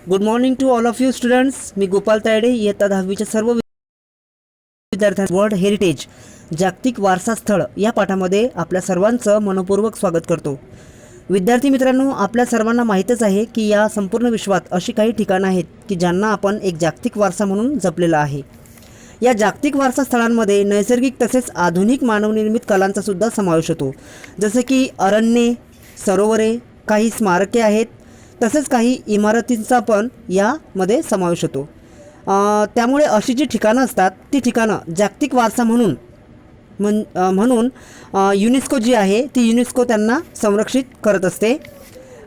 Good morning to all of you students. मी गोपाल तायडे, इयत्ता 10वीच्या सर्व विद्यार्थ्यांचं वर्ल्ड हेरिटेज जागतिक वारसा स्थळ या पाठामध्ये आपल्या सर्वांचं मनपूर्वक स्वागत करतो. विद्यार्थी मित्रांनो, आपल्या सर्वांना माहीतच आहे की या संपूर्ण विश्वात अशी काही ठिकाणं आहेत की ज्यांना आपण एक जागतिक वारसा म्हणून जपलेला आहे. या जागतिक वारसा स्थळांमध्ये नैसर्गिक तसेच आधुनिक मानवनिर्मित कलांचा सुद्धा समावेश होतो. जसे की अरण्ये, सरोवरे, काही स्मारके आहेत, तसेच काही इमारतींचा पण यामध्ये समावेश होतो. त्यामुळे अशी जी ठिकाणं असतात ती ठिकाणं जागतिक वारसा म्हणून युनेस्को जी आहे ती युनेस्को त्यांना संरक्षित करत असते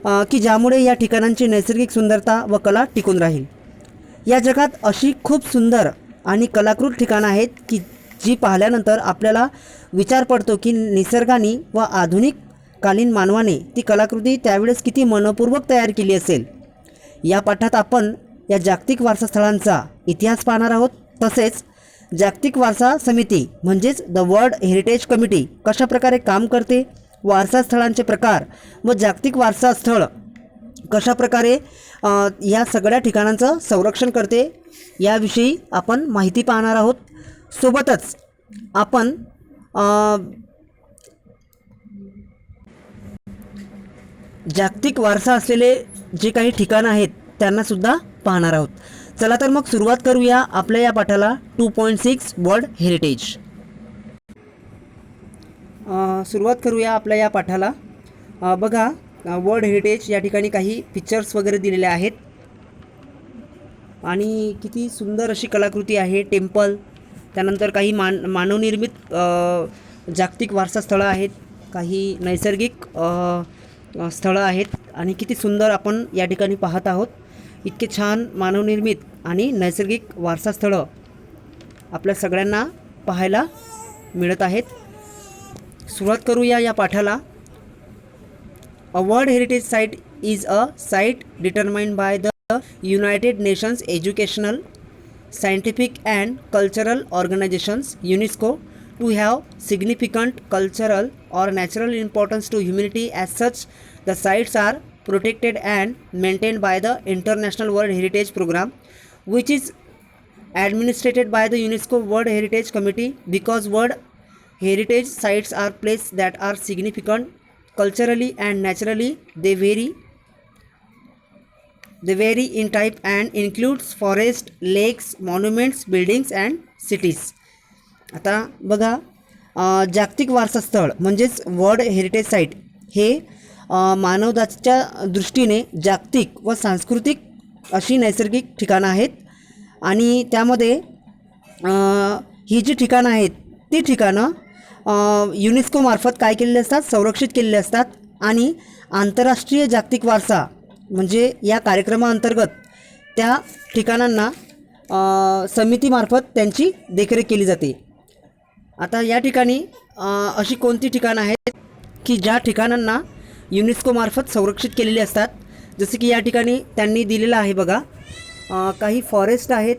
की ज्यामुळे या ठिकाणांची नैसर्गिक सुंदरता व कला टिकून राहील. या जगात अशी खूप सुंदर आणि कलाकृत ठिकाणं आहेत की जी पाहिल्यानंतर आपल्याला विचार पडतो की निसर्गाने व आधुनिक कालीन मानवाने ती कलाकृती त्यावेळेस किती मनपूर्वक तयार केली असेल. या पाठात आपण या जागतिक वारसा स्थळांचा इतिहास पाहणार आहोत. तसेच जागतिक वारसा समिती म्हणजेच द वर्ल्ड हेरिटेज कमिटी कशा प्रकारे काम करते, वारसा स्थळांचे प्रकार व जागतिक वारसा स्थळ कशा प्रकारे या सगळ्या ठिकाणांचं संरक्षण करते याविषयी आपण माहिती पाहणार आहोत. सोबतच आपण जागतिक वारसा असलेले जे काही ठिकाणं आहेत त्यांनासुद्धा पाहणार आहोत. चला तर मग सुरुवात करूया आपल्या या पाठाला 2.6 वर्ल्ड हेरिटेज. सुरुवात करूया आपल्या या पाठाला. बघा, वर्ल्ड हेरिटेज या ठिकाणी काही पिक्चर्स वगैरे दिलेले आहेत आणि किती सुंदर अशी कलाकृती आहे. टेम्पल, त्यानंतर काही मानवनिर्मित जागतिक वारसा स्थळं आहेत, काही नैसर्गिक स्थळं आहेत आणि किती सुंदर आपण या ठिकाणी पाहत आहोत. इतके छान मानवनिर्मित आणि नैसर्गिक वारसा स्थळं आपल्या सगळ्यांना पाहायला मिळत आहेत. सुरुवात करूया या पाठाला. A world heritage site is a site determined by the United Nations educational, scientific and cultural organizations UNESCO to have significant cultural or natural importance to humanity. As such, the sites are protected and maintained by the International World Heritage Program, which is administered by the UNESCO World Heritage Committee. Because World Heritage sites are places that are significant culturally and naturally, they vary in type and includes forest, lakes, monuments, buildings and cities. आता बघा, जागतिक वारसा स्थळ म्हणजेच world heritage site हे मानवताच्या दृष्टीने जागतिक व सांस्कृतिक अशी नैसर्गिक ठिकाणं आहेत आणि त्यामध्ये ही जी ठिकाणं आहेत ती ठिकाणं युनेस्कोमार्फत काय केलेली असतात, संरक्षित केलेली असतात आणि आंतरराष्ट्रीय जागतिक वारसा म्हणजे या कार्यक्रमाअंतर्गत त्या ठिकाणांना समितीमार्फत त्यांची देखरेख केली जाते. आता या ठिकाणी अशी कोणती ठिकाणं आहेत की ज्या ठिकाणांना युनेस्कोमार्फत संरक्षित केलेली असतात. जसे की या ठिकाणी त्यांनी दिलेलं आहे बघा, काही फॉरेस्ट आहेत,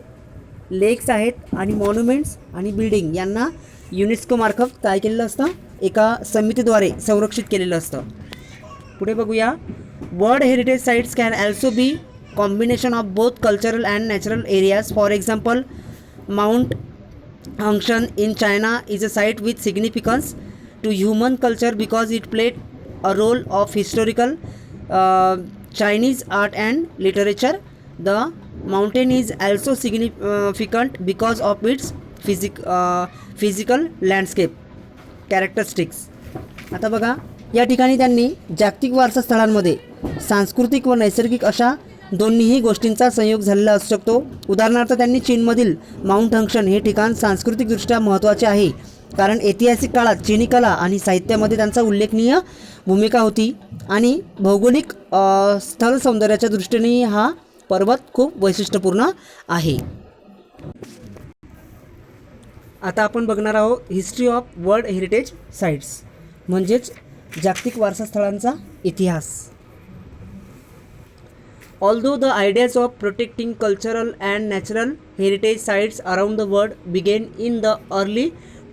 लेक्स आहेत आणि मॉन्युमेंट्स आणि बिल्डिंग यांना युनेस्कोमार्फत काय केलेलं असतं, एका समितीद्वारे संरक्षित केलेलं असतं. पुढे बघूया. World heritage sites can also be combination of both cultural and natural areas. For example, Mount Angshan in China is a site with significance to human culture because it played a role of historical Chinese art and literature. The mountain is also significant because of its physical landscape characteristics. आता बघा, या ठिकाणी त्यांनी जागतिक वारसा स्थळांमध्ये सांस्कृतिक व नैसर्गिक अशा दोन्हीही गोष्टींचा संयोग झालेला असू शकतो. उदाहरणार्थ त्यांनी चीनमधील माउंट हंक्शन हे ठिकाण सांस्कृतिकदृष्ट्या महत्त्वाचे आहे कारण ऐतिहासिक काळात चीनी कला आणि साहित्यामध्ये त्यांचा उल्लेखनीय भूमिका होती आणि भौगोलिक स्थळ सौंदर्याच्या दृष्टीने हा पर्वत खूप वैशिष्ट्यपूर्ण आहे. आता आपण बघणार आहोत history of world heritage sites म्हणजेच जागतिक वारसा स्थळांचा इतिहास. Although the ideas of protecting cultural and natural heritage sites around the world began in the early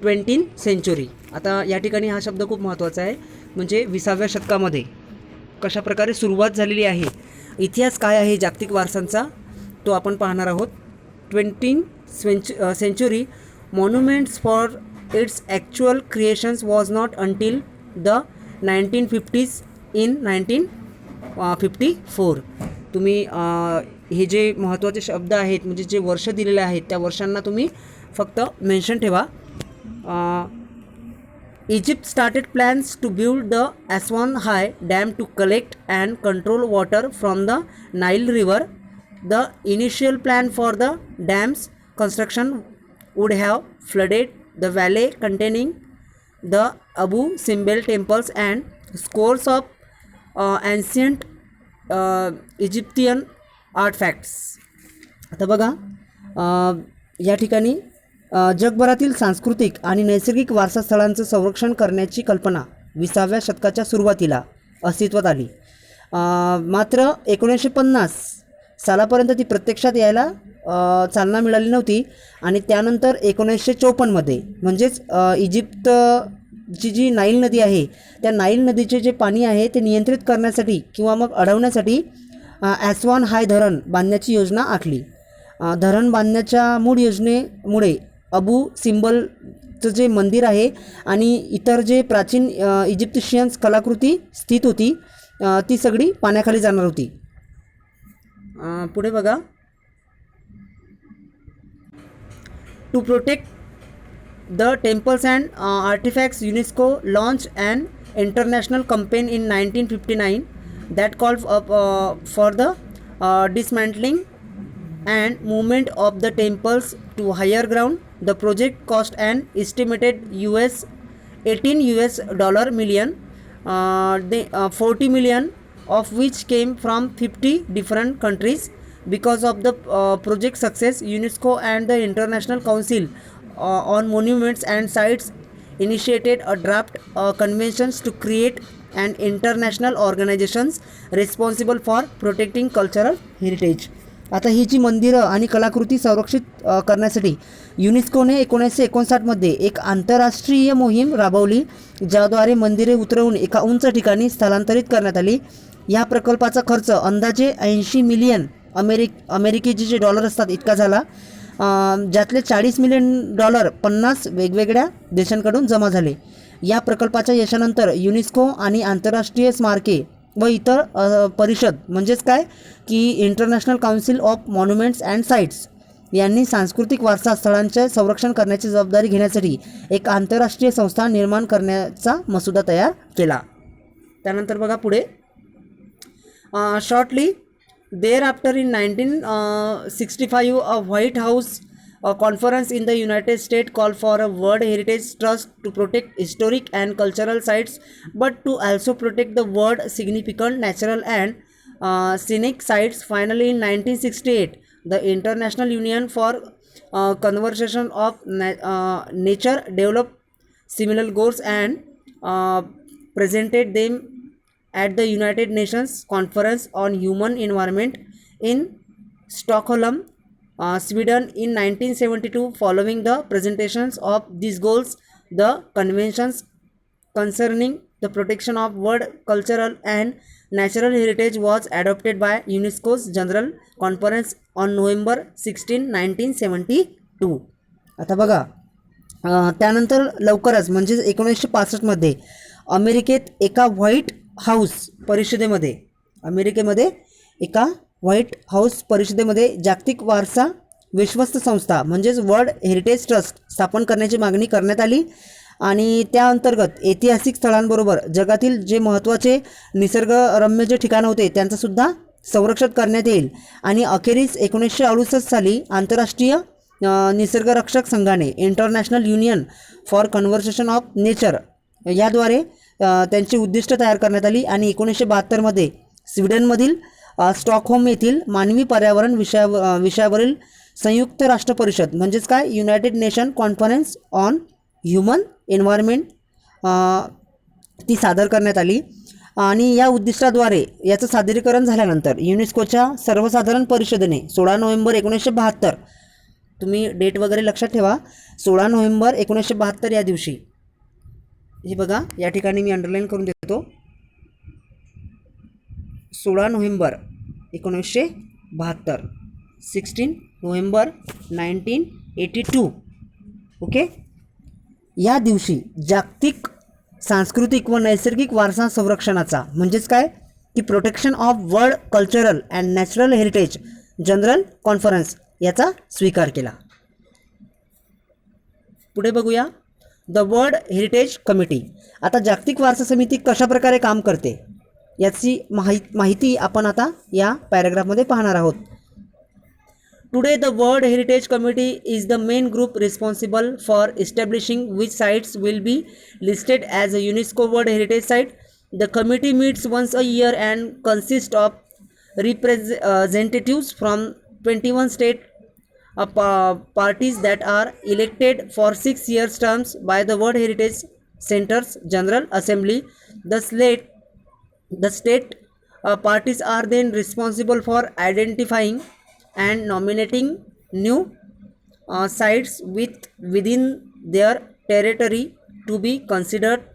20th century. आता या ठिकाणी हा शब्द खूप महत्त्वाचा आहे, म्हणजे 20व्या शतकामध्ये कशा प्रकारे सुरुवात झालेली आहे इतिहास काय आहे जागतिक वारसांचा तो आपण पाहणार आहोत. 20th century monuments for its actual creations was not until the 1950s in 1954. तुम्ही हे जे महत्त्वाचे शब्द आहेत म्हणजे जे वर्ष दिलेले आहेत त्या वर्षांना तुम्ही फक्त मेन्शन ठेवा. Egypt started plans to build the Aswan High Dam to collect and control water from the Nile River. The initial plan for the dam's construction would have flooded the valley containing the Abu Simbel temples and scores of ancient Egyptian artifacts. आता बघा या ठिकाणी जगभरातील सांस्कृतिक आणि नैसर्गिक वारसा स्थळांचं संरक्षण करण्याची कल्पना 20व्या शतकाच्या सुरुवातीला अस्तित्वात आली. मात्र 1950 सालापर्यंत ती प्रत्यक्षात यायला चालना मिळाली नव्हती आणि त्यानंतर 1954मध्ये म्हणजेच इजिप्तची जी नाईल नदी आहे त्या नाईल नदीचे जे पाणी आहे ते नियंत्रित करण्यासाठी किंवा मग अडवण्यासाठी ॲस्वान हाय धरण बांधण्याची योजना आखली. धरण बांधण्याच्या मूळ योजनेमुळे अबू सिम्बलचं जे मंदिर आहे आणि इतर जे प्राचीन इजिप्शियन्स कलाकृती स्थित होती ती सगळी पाण्याखाली जाणार होती. पुढे बघा. To protect the temples and artifacts UNESCO launch and international campaign in 1959 that called for the dismantling and movement of the temples to higher ground. The project cost an estimated $18 million, 40 million of which came from 50 different countries. Because of the project success, UNESCO and the International Council on Monuments and Sites initiated a draft conventions to create an international organizations responsible for protecting cultural heritage. आता ही जी मंदिरं आणि कलाकृती संरक्षित करण्यासाठी युनेस्कोने 1959मध्ये एक आंतरराष्ट्रीय मोहीम राबवली ज्याद्वारे मंदिरे उतरवून एका उंच ठिकाणी स्थलांतरित करण्यात आली. या प्रकल्पाचा खर्च अंदाजे 80 मिलियन अमेरिकेचे जे डॉलर असतात इतका झाला, ज्यातले $40 मिलियन 50 वेगवेगळ्या देशांकडून जमा झाले. या प्रकल्पाच्या यशानंतर युनेस्को आणि आंतरराष्ट्रीय स्मारके व इतर परिषद म्हणजेच काय की international council of monuments and sites यांनी सांस्कृतिक वारसा स्थळांचे संरक्षण करण्याची जबाबदारी घेण्यासाठी एक आंतरराष्ट्रीय संस्था निर्माण करण्याचा मसुदा तयार केला. त्यानंतर बघा पुढे. Shortly thereafter in 1965 a White House conference in the United States called for a World Heritage Trust to protect historic and cultural sites but to also protect the world significant natural and scenic sites. Finally in 1968 the International Union for Conservation of Nature developed similar goals and presented them at the United Nations Conference on Human Environment in Stockholm, Sweden in 1972. Following the presentations of these goals, the conventions concerning the protection of world cultural and natural heritage was adopted by UNESCO's General Conference on November 16, 1972. आता बघा त्यानंतर लवकरच म्हणजे 1965मध्ये अमेरिकेत एका white house परिषदेमध्ये एका white house परिषदेमध्ये जागतिक वारसा विश्वस्त संस्था म्हणजेच वर्ल्ड हेरिटेज ट्रस्ट स्थापन करण्याची मागणी करण्यात आली आणि त्या अंतर्गत ऐतिहासिक स्थळांबरोबर जगातील जे महत्त्वाचे निसर्गरम्य जे ठिकाणं होते त्यांचं सुद्धा संरक्षण करण्यात येईल. आणि अखेरीस 1968 साली आंतरराष्ट्रीय निसर्गरक्षक संघाने international union for conservation of nature याद्वारे त्यांची उद्दिष्ट तयार करण्यात आली आणि 1972मध्ये स्वीडनमधील स्टॉकहोम येथील मानवी पर्यावरण विषयावरील संयुक्त राष्ट्र परिषद म्हणजेच काय United nation conference on human environment ती सादर करण्यात आली. आणि या उद्दिष्टाद्वारे याचं सादरीकरण झाल्यानंतर युनेस्कोच्या सर्वसाधारण परिषदेने 16 नोव्हेंबर 1972 तुम्ही डेट वगैरे लक्षात ठेवा 16 नोव्हेंबर 1972 या दिवशी हे बघा या ठिकाणी मी अंडरलाईन करून देतो 16 नोव्हेंबर 1972, 16 नोव्हेंबर 1982. ओके. या दिवशी जागतिक सांस्कृतिक व नैसर्गिक वारसा संरक्षणाचा म्हणजेच काय की protection of world cultural and natural heritage general conference याचा स्वीकार केला. पुढे बघूया द वर्ल्ड हेरिटेज कमिटी. आता जागतिक वारसा समिती कशा प्रकारे काम करते याची माहिती आपण आता या पॅराग्राफमध्ये पाहणार आहोत. Today, the World Heritage Committee is the main group responsible for establishing which sites will be listed as a UNESCO World Heritage Site. The committee meets once a year and consists of representatives from 21 state parties that are elected for 6 years terms by the World Heritage Center's General Assembly. The state parties are then responsible for identifying and nominating new sites within their territory to be considered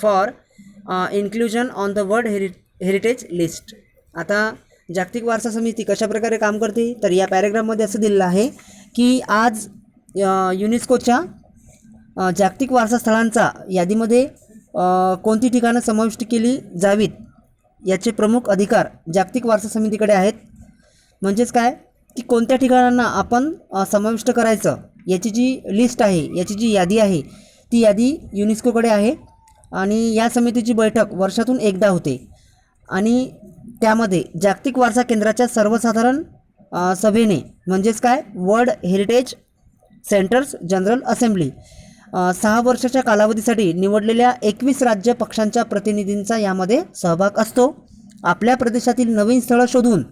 for inclusion on the World Heritage List. आता जागतिक वारसा समिती कशा प्रकारे काम करते तर या पॅराग्राफमध्ये असं दिलेलं आहे की आज युनेस्कोच्या जागतिक वारसा स्थळांचा यादीमध्ये कोणती ठिकाणं समाविष्ट केली जावीत याचे प्रमुख अधिकार जागतिक वारसा समितीकडे आहेत. म्हणजेच काय की कोणत्या ठिकाणांना आपण समाविष्ट करायचं याची जी लिस्ट आहे याची जी यादी आहे ती यादी युनेस्कोकडे आहे आणि या समितीची बैठक वर्षातून एकदा होते आणि त्यामध्ये जागतिक वारसा केंद्राच्या सर्वसाधारण सभेने म्हणजेच काय world heritage centres general assembly 6 वर्षाच्या कालावधीसाठी निवडलेल्या 21 राज्य पक्षांच्या प्रतिनिधींचा यामध्ये सहभाग असतो. आपल्या प्रदेशातील नवीन स्थळं शोधून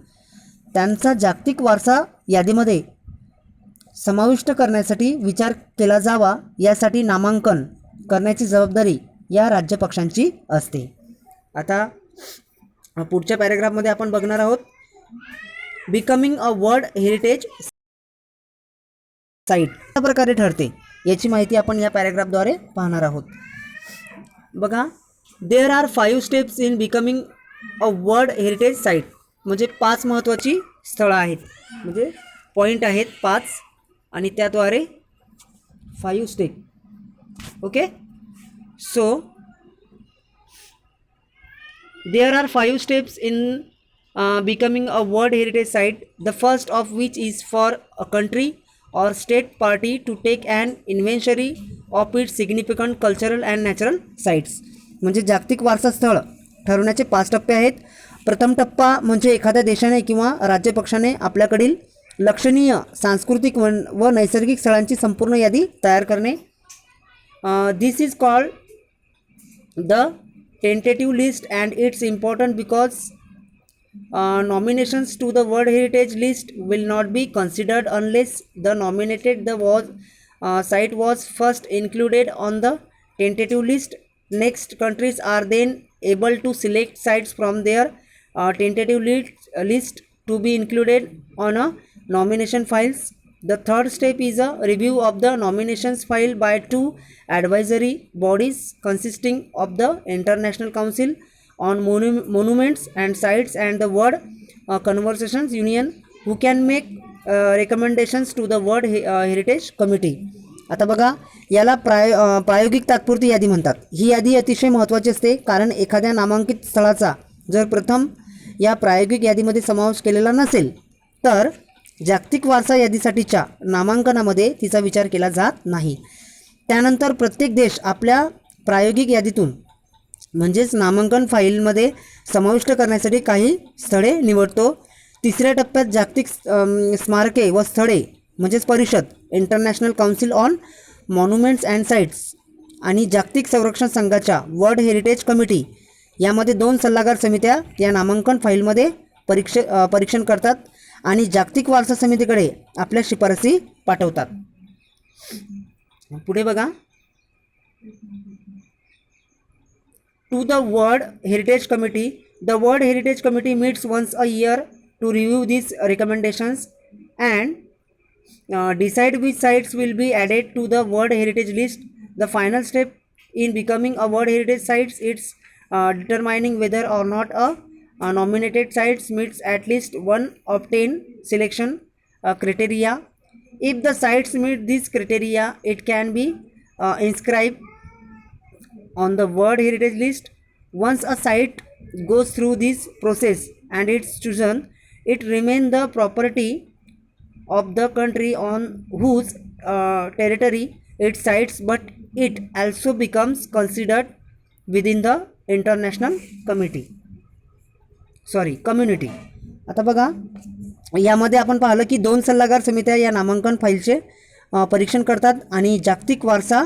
त्यांचा जागतिक वारसा यादीमध्ये समाविष्ट करण्यासाठी विचार केला जावा यासाठी नामांकन करण्याची जबाबदारी या राज्यपक्षांची असते. आता पुढच्या पॅराग्राफमध्ये आपण बघणार आहोत becoming a world heritage site कशा प्रकारे ठरते याची माहिती आपण या पॅराग्राफद्वारे पाहणार आहोत. बघा there are 5 steps in becoming a world heritage site. म्हणजे 5 महत्त्वाची स्थळं आहेत म्हणजे पॉईंट आहेत 5 आणि त्याद्वारे 5 step. Okay. So there are 5 steps in becoming a world heritage site. The first of which is for a country or state party to take an inventory of its significant cultural and natural sites. म्हणजे जागतिक वारसा स्थळ ठरवण्याचे 5 टप्पे आहेत. प्रथम टप्पा म्हणजे एखाद्या देशाने किंवा राज्यपक्षाने आपल्याकडील लक्षणीय सांस्कृतिक व नैसर्गिक स्थळांची संपूर्ण यादी तयार करणे. This is called the tentative list and it's important because nominations to the World Heritage List will not be considered unless the nominated site was first included on the tentative list. Next, countries are then able to select sites from their tentative list to be included on a nomination files. The third step is a review of the nominations filed by 2 advisory bodies consisting of the International Council on Monuments and Sites and the World Conservation Union who can make recommendations to the World Heritage Committee. आता बघा याला प्रायोगिक तात्पुरती यादी म्हणतात. ही यादी अतिशय महत्त्वाची असते कारण एखाद्या नामांकित स्थळाचा जर प्रथम या प्रायोगिक यादीमध्ये समावेश केलेला नसेल तर जागतिक वारसा यादीसाठीच्या नामांकनामध्ये तिचा विचार केला जात नाही. त्यानंतर प्रत्येक देश आपल्या प्रायोगिक यादीतून म्हणजेच नामांकन फाईलमध्ये समाविष्ट करण्यासाठी काही स्थळे निवडतो. तिसऱ्या टप्प्यात जागतिक स्मारके व स्थळे म्हणजेच परिषद international council on monuments and sites आणि जागतिक संरक्षण संघाच्या वर्ल्ड हेरिटेज कमिटी यामध्ये 2 सल्लागार समित्या या नामांकन फाईलमध्ये परीक्षण करतात आणि जागतिक वारसा समितीकडे आपल्या शिफारसी पाठवतात. पुढे बघा to the World Heritage Committee. The World Heritage Committee meets once a year to review these recommendations and decide which sites will be added to the World Heritage List. The final step in becoming a World Heritage Site is determining whether or not a nominated sites meets at least one of 10 selection criteria. If the sites meet these criteria, it can be inscribed on the World Heritage List. Once a site goes through this process and it's chosen, it remains the property of the country on whose territory it sites, but it also becomes considered within the international community. आता बघा, यामध्ये आपण पाहिलं की 2 सल्लागार समित्या या नामांकन फाईलचे परीक्षण करतात आणि जागतिक वारसा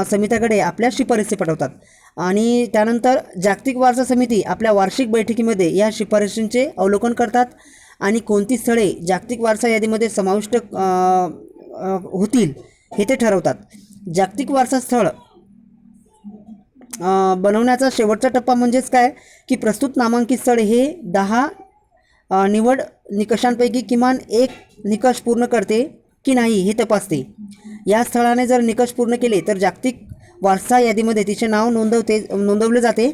समित्याकडे आपल्या शिफारसी पाठवतात आणि त्यानंतर जागतिक वारसा समिती आपल्या वार्षिक बैठकीमध्ये या शिफारशींचे अवलोकन करतात आणि कोणती स्थळे जागतिक वारसा यादीमध्ये समाविष्ट होतील हे ते ठरवतात. जागतिक वारसा स्थळ बनवण्याचा शेवटचा टप्पा म्हणजेच काय की प्रस्तुत नामांकित स्थळ हे 10 निवड निकषांपैकी किमान एक निकष पूर्ण करते की नाही हे तपासते. या स्थळाने जर निकष पूर्ण केले तर जागतिक वारसा यादीमध्ये तिचे नाव नोंदवले जाते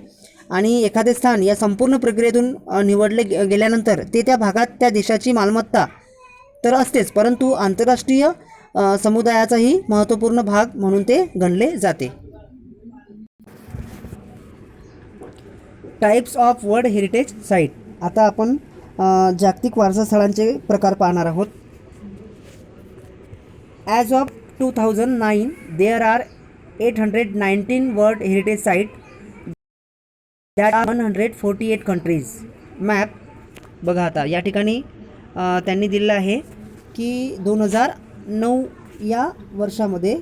आणि एखादे स्थान या संपूर्ण प्रक्रियेतून निवडले गेल्यानंतर ते त्या भागात त्या देशाची मालमत्ता तर असतेच, परंतु आंतरराष्ट्रीय समुदायाचाही महत्त्वपूर्ण भाग म्हणून ते गणले जाते. Types of world heritage site. आता आपण जागतिक वारसा स्थळांचे प्रकार पाहणार आहोत. As of 2009 there are 819 world heritage site that are 148 countries. Map बघा, आता या ठिकाणी त्यांनी दिलेलं आहे की 2009 या वर्षामध्ये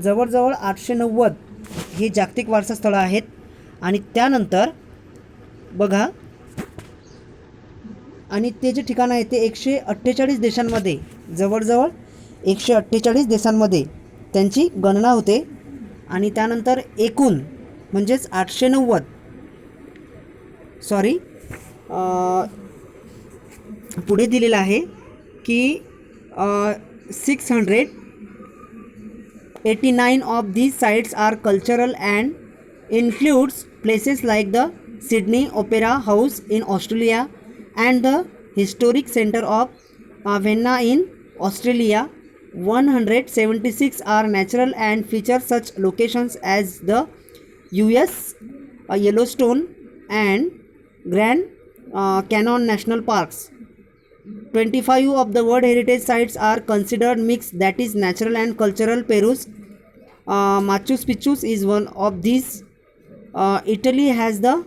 जवळजवळ 890 हे जागतिक वारसा स्थळं आहेत आणि त्यानंतर बघा, आणि ते जे ठिकाणं आहे ते 148 देशांमध्ये, जवळजवळ 148 देशांमध्ये त्यांची गणना होते आणि त्यानंतर एकूण म्हणजेच 890 पुढे दिलेलं आहे की 689 of these sites are cultural and includes places like the Sydney Opera House in Australia and the historic center of Vienna in Australia. 176 are natural and feature such locations as the US Yellowstone and Grand Canyon National Parks. 25 of the World Heritage Sites are considered mixed, that is natural and cultural. Peru's Machu Picchu is one of these. Italy has the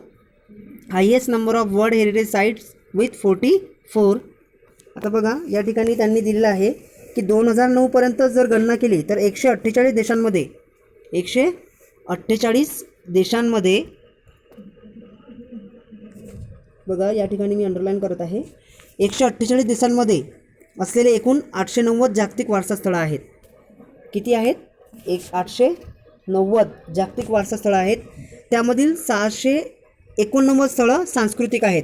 highest number of World Heritage Sites with 44. आता बघा, या ठिकाणी त्यांनी दिलेलं आहे की 2009 पर्यंत जर गणना केली तर 148 देशांमध्ये बघा, या ठिकाणी मी अंडरलाईन करत आहे, 148 देशांमध्ये असलेले एकूण 890 जागतिक वारसा स्थळं आहेत. किती आहेत? 890 जागतिक वारसा स्थळं आहेत. त्यामधील 689 स्थळं सांस्कृतिक आहेत.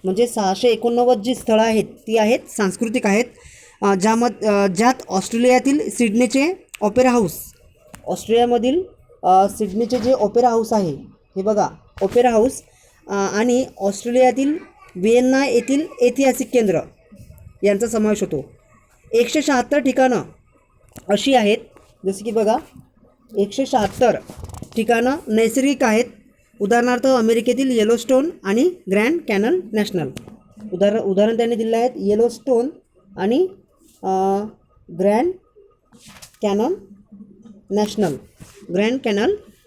म्हणजे 689 जी स्थळं आहेत ती आहेत सांस्कृतिक आहेत, ज्यात ऑस्ट्रेलियातील सिडनीचे ओपेरा हाऊस, ऑस्ट्रेलियामधील सिडनीचे जे ओपेरा हाऊस आहे हे बघा, ओपेरा हाऊस, आणि ऑस्ट्रेलियातील व्हिएन्ना येथील ऐतिहासिक केंद्र यांचा समावेश होतो. 176 ठिकाणं अशी आहेत, जसे की बघा 176 ठिकाणं नैसर्गिक आहेत. उदाहरणार्थ अमेरिकेतील येलोस्टोन आणि ग्रँड कॅनल नॅशनल. उदाहरण त्यांनी दिलं आहेत, येलोस्टोन आणि ग्रँड कॅनल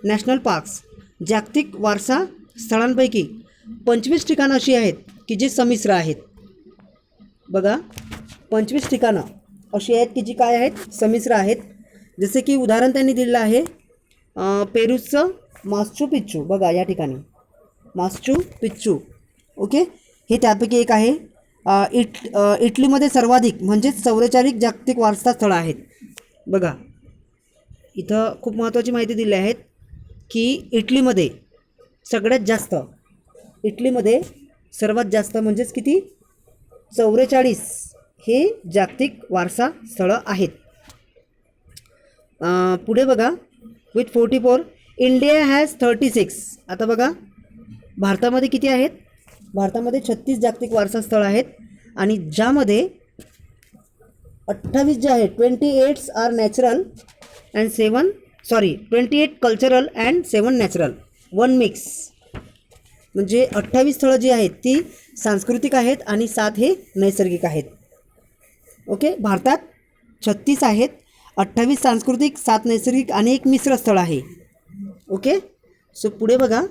नॅशनल पार्क्स. जागतिक वारसा स्थळांपैकी 25 ठिकाणं अशी आहेत की जी संमिश्र आहेत. बघा, 25 ठिकाणं अशी आहेत की जी काय आहेत? संमिश्र आहेत. जसे की उदाहरण त्यांनी दिलेलं आहे पेरूचं माचू पिच्चू. बघा, या ठिकाणी माचू पिच्चू, ओके, हे त्यापैकी एक आहे. इटलीमध्ये सर्वाधिक म्हणजेच 44 जागतिक वारसा स्थळं आहेत. बघा, इथं खूप महत्त्वाची माहिती दिली आहेत की इटलीमध्ये सर्वात जास्त म्हणजेच किती? 44 हे जागतिक वारसा स्थळं आहेत. पुढे बघा, विथ 44 इंडिया हॅज 36. आता बघा, भारतामध्ये किती आहेत? भारतामध्ये 36 जागतिक वारसा स्थळं आहेत आणि ज्यामध्ये 28 जे आहेत 28 are natural and 28 cultural and 7 natural, 1 mix. म्हणजे 28 स्थळं जी आहेत ती सांस्कृतिक आहेत आणि 7 हे नैसर्गिक आहेत. ओके, भारतात 36 आहेत, 28 सांस्कृतिक, 7 नैसर्गिक आणि एक मिश्र स्थळ आहे. ओके, सो पुढे बघा.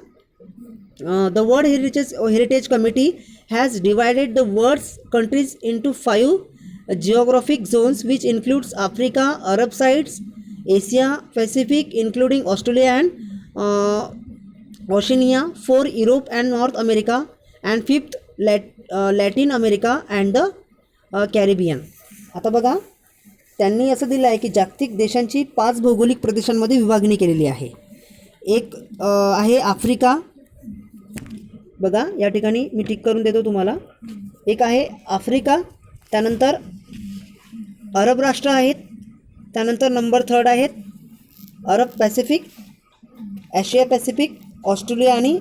The world heritage committee has divided the world's countries into 5 geographic zones which includes Africa, Arab sites, Asia Pacific including Australia and Oceania, 4 Europe and North America, and 5th Latin America and the Caribbean. आता बघा, त्यांनी असं दिलं आहे की जागतिक देशांची 5 भौगोलिक प्रदेशांमध्ये विभागणी केलेली आहे. एक आहे आफ्रिका, बघा या ठिकाणी मी टिक करून देतो तुम्हाला. एक आहे आफ्रिका, त्यानंतर अरब राष्ट्र आहेत, त्यानंतर नंबर 3 आहेत अरब पॅसिफिक, आशिया पॅसिफिक, ऑस्ट्रेलिया आणि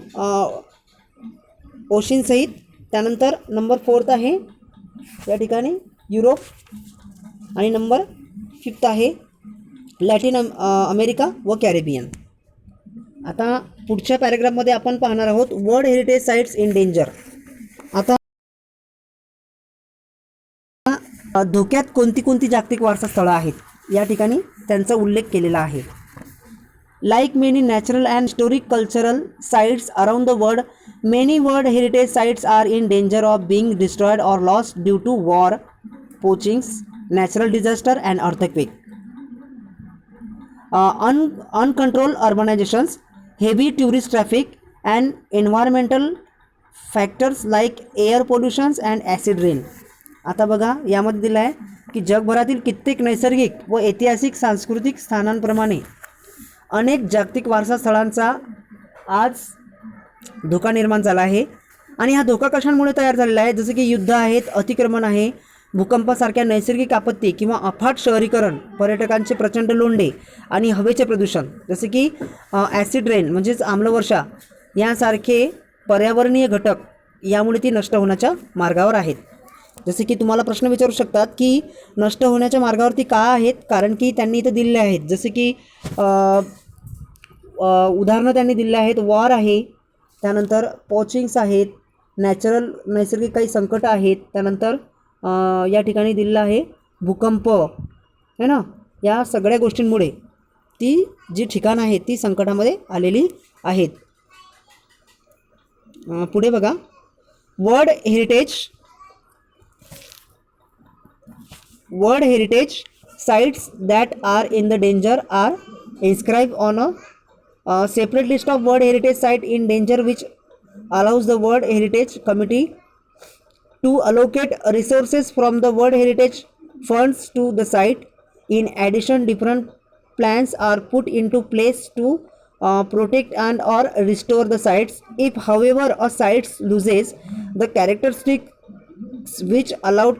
ओशियन सहित. त्यानंतर नंबर 4 आहे या ठिकाणी युरोप आणि नंबर 5 आहे लॅटिन अमेरिका व कॅरेबियन. आता पुढच्या पॅरेग्राफमध्ये आपण पाहणार आहोत world heritage sites in danger. आता धोक्यात कोणती कोणती जागतिक वारसा स्थळं आहेत या ठिकाणी त्यांचा उल्लेख केलेला आहे. Like many natural and historic cultural sites around the world, many world heritage sites are in danger of being destroyed or lost due to war, poachings, natural disaster and earthquake, uncontrolled urbanizations, heavy tourist traffic and environmental factors like air pollutions and acid rain. आता बघा यामध्ये दिलं आहे की जगभरातील कित्येक नैसर्गिक व ऐतिहासिक सांस्कृतिक स्थानांप्रमाणे अनेक जागतिक वारसा स्थळांचा आज धोका निर्माण झाला आहे. आणि हा धोका कशामुळे तयार झालेला आहे? जसं की युद्ध आहेत, अतिक्रमण आहे, भूकंपासारख्या नैसर्गिक आपत्ती किंवा अफाट शहरीकरण, पर्यटकांचे प्रचंड लोंढे आणि हवेचे प्रदूषण जसे की ॲसिड रेन म्हणजेच आम्लवर्षा यासारखे पर्यावरणीय घटक यामुळे ती नष्ट होण्याच्या मार्गावर आहेत. जसे की तुम्हाला प्रश्न विचारू शकतात की नष्ट होण्याच्या मार्गावरती का आहेत? कारण की त्यांनी इथं दिले आहेत, जसे की उदाहरणं त्यांनी दिले आहेत. वॉर आहे, त्यानंतर पॉचिंग्स आहेत, नैसर्गिक काही संकट आहेत, त्यानंतर या ठिकाणी दिलेलं आहे भूकंप है ना. या सगळ्या गोष्टींमुळे ती जी ठिकाणं आहेत ती संकटामध्ये आलेली आहेत. पुढे बघा world heritage sites that are in the danger are inscribed on a separate list of World Heritage Site in danger, which allows the World Heritage Committee to allocate resources from the World Heritage funds to the site. In addition, different plans are put into place to protect and or restore the sites. If however a site loses the characteristics which allowed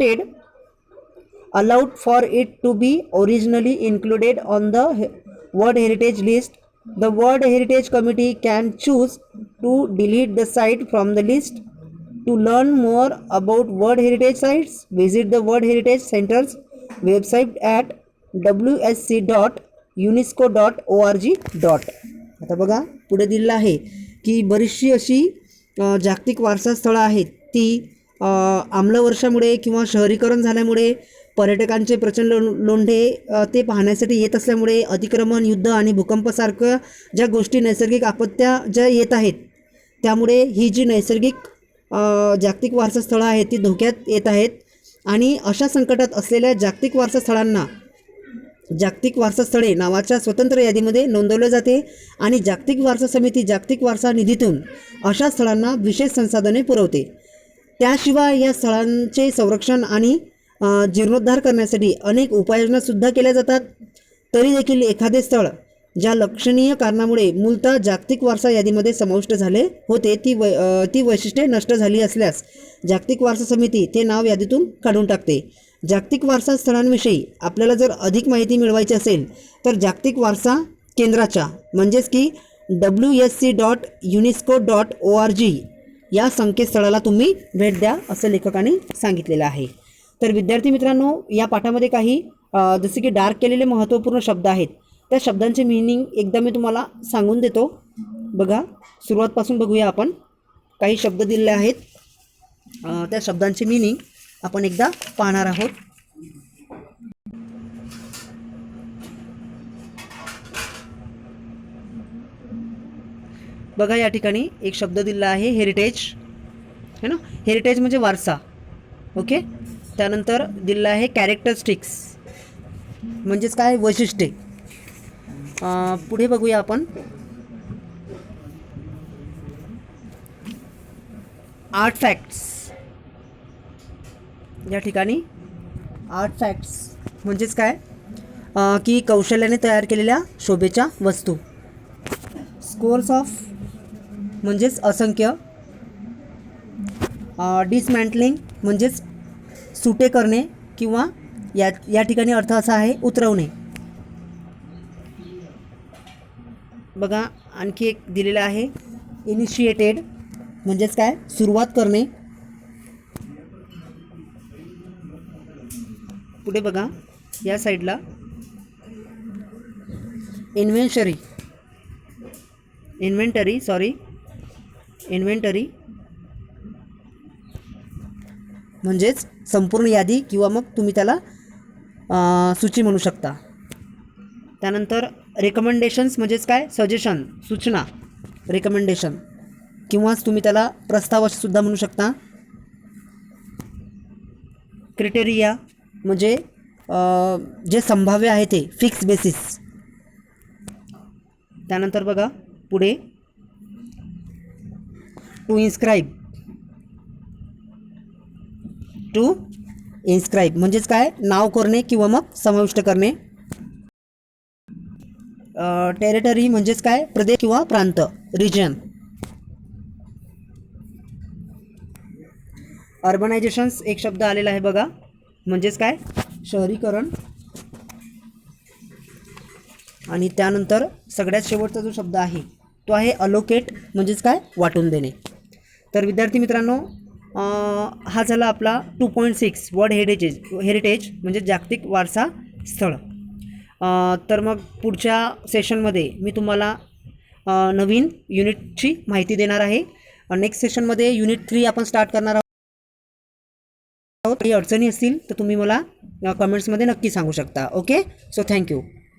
for it to be originally included on the World Heritage list, the World Heritage Committee can choose to delete the site from the list. To learn more about World Heritage Sites, visit the World Heritage Center's website at wsc.unesco.org. आता बघा पुढे दिलेलं आहे की बरीचशी अशी जागतिक वारसा स्थळं आहेत ती आम्लवर्षामुळे किंवा शहरीकरण झाल्यामुळे पर्यटकांचे प्रचंड लोंढे ते पाहण्यासाठी येत असल्यामुळे अतिक्रमण, युद्ध आणि भूकंपासारख्या ज्या गोष्टी नैसर्गिक आपत्त्या ज्या येत आहेत त्यामुळे ही जी नैसर्गिक जागतिक वारसा स्थळं आहेत ती धोक्यात येत आहेत. आणि अशा संकटात असलेल्या जागतिक वारसा स्थळांना जागतिक वारसा स्थळे नावाच्या स्वतंत्र यादीमध्ये नोंदवले जाते आणि जागतिक वारसा समिती जागतिक वारसा निधीतून अशा स्थळांना विशेष संसाधने पुरवते. त्याशिवाय या स्थळांचे संरक्षण आणि जीर्णोद्धार करण्यासाठी अनेक उपाययोजनासुद्धा केल्या जातात. तरी देखील एखादे स्थळ ज्या लक्षणीय कारणामुळे मूलतः जागतिक वारसा यादीमध्ये समाविष्ट झाले होते ती वैशिष्ट्ये नष्ट झाली असल्यास जागतिक वारसा समिती ते नाव यादीतून काढून टाकते. जागतिक वारसा स्थळांविषयी आपल्याला जर अधिक माहिती मिळवायची असेल तर जागतिक वारसा केंद्राच्या म्हणजेच की wsc.unesco.org या संकेतस्थळाला तुम्ही भेट द्या असं लेखकाने सांगितलेलं आहे. तर विद्यार्थी मित्रांनो, या पाठामध्ये काही जसे की डार्क केलेले महत्त्वपूर्ण शब्द आहेत, त्या शब्दांचे मीनिंग एकदा मी तुम्हाला सांगून देतो. बघा, सुरुवातपासून बघूया आपण. काही शब्द दिलेले आहेत, त्या शब्दांचे मीनिंग आपण एकदा पाहणार आहोत. बघा, या ठिकाणी एक शब्द दिला आहे हेरिटेज, है ना. हेरिटेज म्हणजे वारसा. ओके. त्यानंतर दिलेलं आहे कॅरेक्टरिस्टिक्स, म्हणजेच काय, वैशिष्ट्ये. पुढे बघूया आपण. Art facts. या ठिकाणी आर्ट फॅक्ट्स म्हणजेच काय, की कौशल्याने तयार केलेल्या शोभेच्या वस्तू. स्कोर्स ऑफ म्हणजेच असंख्य. डिसमॅन्टलिंग म्हणजेच सुटे करणे किंवा या ठिकाणी अर्थ असा आहे उतरवणे. बघा, आणखी एक दिलेलं आहे इनिशिएटेड, म्हणजेच काय, सुरुवात करणे. पुढे बघा, या साईडला इन्व्हेंटरी म्हणजेच संपूर्ण यादी किंवा मग तुम्ही त्याला सूची म्हणू शकता. त्यानंतर रेकमेंडेशन्स म्हणजेच काय, सजेशन, सूचना, रेकमेंडेशन, किंवा तुम्ही त्याला प्रस्ताव सुद्धा म्हणू शकता. क्रिटेरिया म्हणजे जे संभाव्य आहे ते, फिक्स बेसिस. त्यानंतर बघा पुढे टू इन्स्क्राईब म्हणजेच काय, नाव करणे किंवा मग समाविष्ट करणे. टेरिटरी म्हणजेच काय, प्रदेश किंवा प्रांत, रिजन. अर्बनायझेशन्स एक शब्द आलेला आहे बघा, म्हणजेच काय, शहरीकरण. आणि त्यानंतर सगळ्यात शेवटचा जो शब्द आहे तो आहे अलोकेट, म्हणजेच काय, वाटून देणे. तर विद्यार्थी मित्रांनो, हा झाला आपला 2.6 वर्ल्ड हेरिटेज म्हणजे जागतिक वारसा स्थळ. तर मग पुढच्या सेशनमध्ये मी तुम्हाला नवीन युनिटची माहिती देणार आहे. नेक्स्ट सेशनमध्ये युनिट 3 आपण स्टार्ट करणार आहोत. काही अडचणी असतील तर तुम्ही मला कमेंट्समध्ये नक्की सांगू शकता. Okay, so thank you.